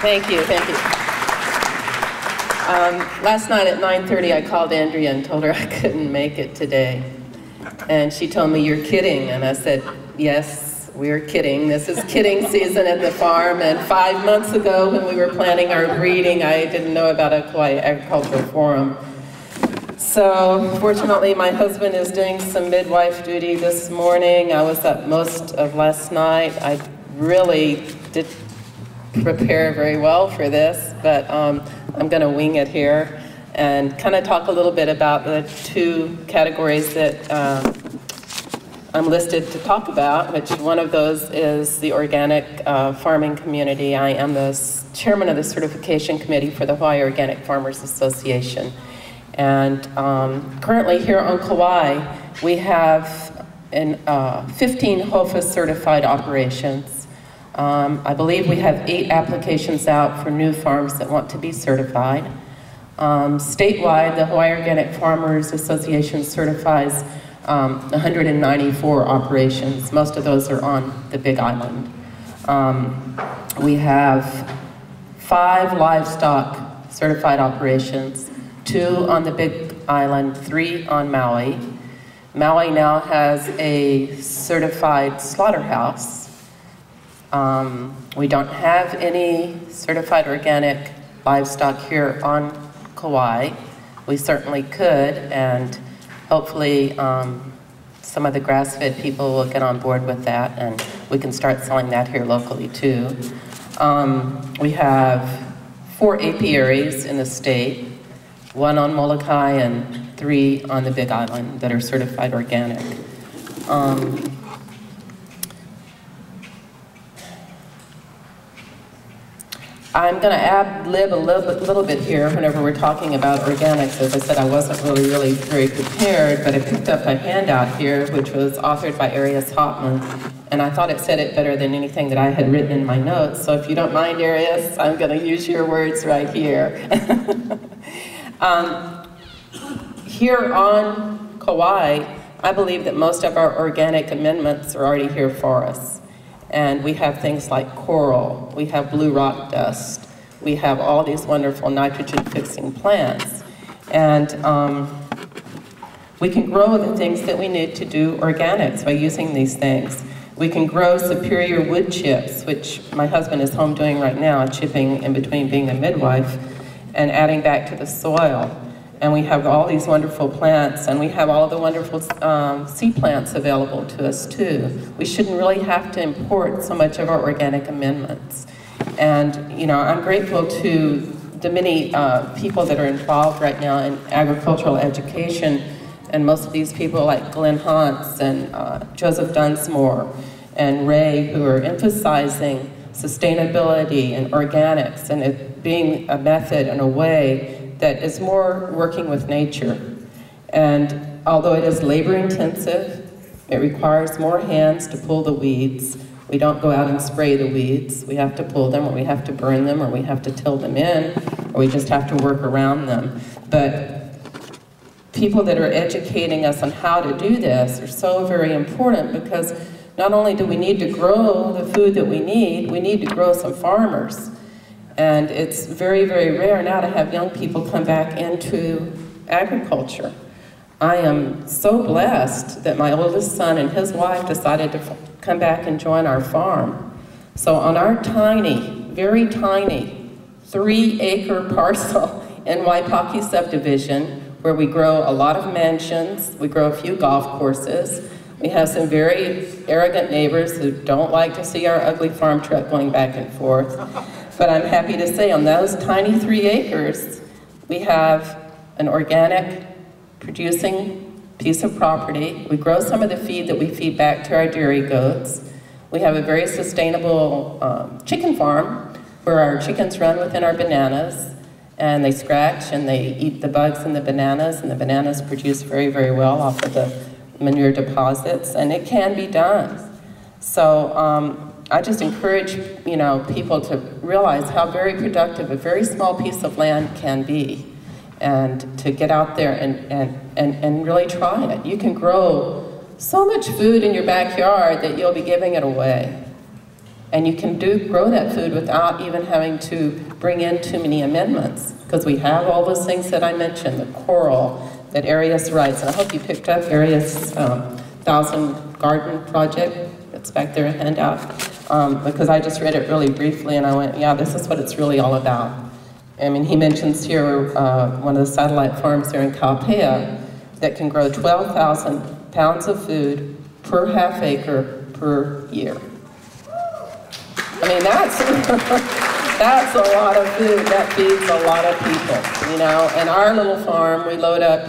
Thank you, thank you. Last night at 9:30, I called Andrea and told her I couldn't make it today. And she told me, "You're kidding." And I said, "Yes, we're kidding. This is kidding season at the farm." And 5 months ago, when we were planning our breeding, I didn't know about a Kauai Agricultural Forum. So, fortunately, my husband is doing some midwife duty this morning. I was up most of last night. I really did prepare very well for this, but I'm going to wing it here and kind of talk a little bit about the two categories that I'm listed to talk about, which one of those is the organic farming community. I am the chairman of the certification committee for the Hawaii Organic Farmers Association. And currently here on Kauai, we have 15 HOFA certified operations. I believe we have 8 applications out for new farms that want to be certified. Statewide, the Hawaii Organic Farmers Association certifies 194 operations. Most of those are on the Big Island. We have 5 livestock certified operations, 2 on the Big Island, 3 on Maui. Maui now has a certified slaughterhouse. We don't have any certified organic livestock here on Kauai. We certainly could, and hopefully some of the grass-fed people will get on board with that, and we can start selling that here locally too. We have 4 apiaries in the state, 1 on Molokai and 3 on the Big Island that are certified organic. I'm going to ad-lib a little bit here whenever we're talking about organics. As I said, I wasn't really very prepared, but I picked up a handout here which was authored by Arias Hopman, and I thought it said it better than anything that I had written in my notes. So if you don't mind, Arias, I'm going to use your words right here. Here on Kauai, I believe that most of our organic amendments are already here for us. And we have things like coral, we have blue rock dust, we have all these wonderful nitrogen-fixing plants. And we can grow the things that we need to do organics by using these things. We can grow superior wood chips, which my husband is home doing right now, chipping in between being a midwife and adding back to the soil. And we have all these wonderful plants, and we have all the wonderful seed plants available to us too. We shouldn't really have to import so much of our organic amendments. And you know, I'm grateful to the many people that are involved right now in agricultural education, and most of these people like Glenn Hantz and Joseph Dunsmore and Ray, who are emphasizing sustainability and organics and it being a method and a way that is more working with nature. And although it is labor intensive, it requires more hands to pull the weeds. We don't go out and spray the weeds. We have to pull them, or we have to burn them, or we have to till them in, or we just have to work around them. But people that are educating us on how to do this are so very important, because not only do we need to grow the food that we need to grow some farmers. And it's very rare now to have young people come back into agriculture. I am so blessed that my oldest son and his wife decided to come back and join our farm. So on our tiny, very tiny, 3-acre parcel in Waipaki subdivision, where we grow a lot of mansions, we grow a few golf courses, we have some very arrogant neighbors who don't like to see our ugly farm truck going back and forth. But I'm happy to say on those tiny 3 acres, we have an organic producing piece of property. We grow some of the feed that we feed back to our dairy goats. We have a very sustainable chicken farm where our chickens run within our bananas, and they scratch and they eat the bugs in the bananas, and the bananas produce very well off of the manure deposits, and it can be done. So I just encourage, you know, people to realize how very productive a very small piece of land can be, and to get out there and really try it. You can grow so much food in your backyard that you'll be giving it away. And you can grow that food without even having to bring in too many amendments, because we have all those things that I mentioned, the coral that Arias writes. And I hope you picked up Arias' 1,000 Garden Project. It's back there, a handout, because I just read it really briefly and I went, yeah, this is what it's really all about. I mean, he mentions here one of the satellite farms there in Kauai that can grow 12,000 pounds of food per half acre per year. I mean, that's a lot of food. That feeds a lot of people, you know. And our little farm, we load up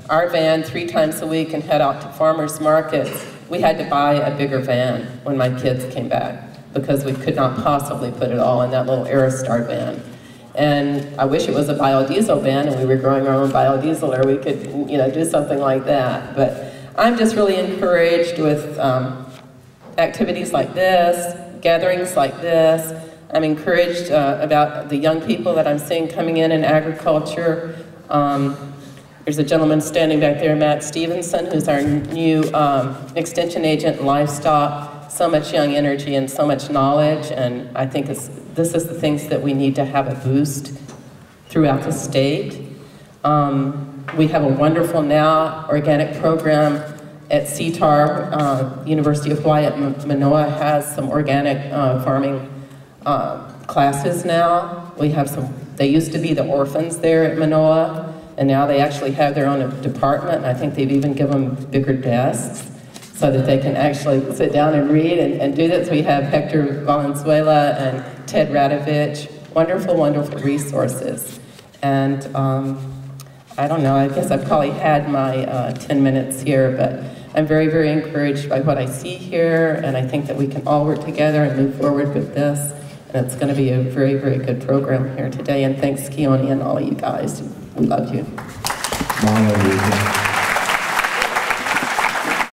our van 3 times a week and head out to farmers markets. We had to buy a bigger van when my kids came back because we could not possibly put it all in that little Aerostar van. And I wish it was a biodiesel van and we were growing our own biodiesel, or we could, you know, do something like that. But I'm just really encouraged with activities like this, gatherings like this. I'm encouraged about the young people that I'm seeing coming in agriculture. There's a gentleman standing back there, Matt Stevenson, who's our new extension agent in livestock. So much young energy and so much knowledge, and I think this is the things that we need to have a boost throughout the state. We have a wonderful now organic program at CTAR. University of Hawaii at Manoa has some organic farming classes now. We have some, they used to be the orphans there at Manoa, and now they actually have their own department, and I think they've even given them bigger desks so that they can actually sit down and read and do that. So we have Hector Valenzuela and Ted Radovich, wonderful, wonderful resources. And I don't know, I guess I probably had my 10 minutes here, but I'm very, very encouraged by what I see here, and I think that we can all work together and move forward with this. And it's going to be a very, very good program here today. And thanks, Keone, and all of you guys. We love you.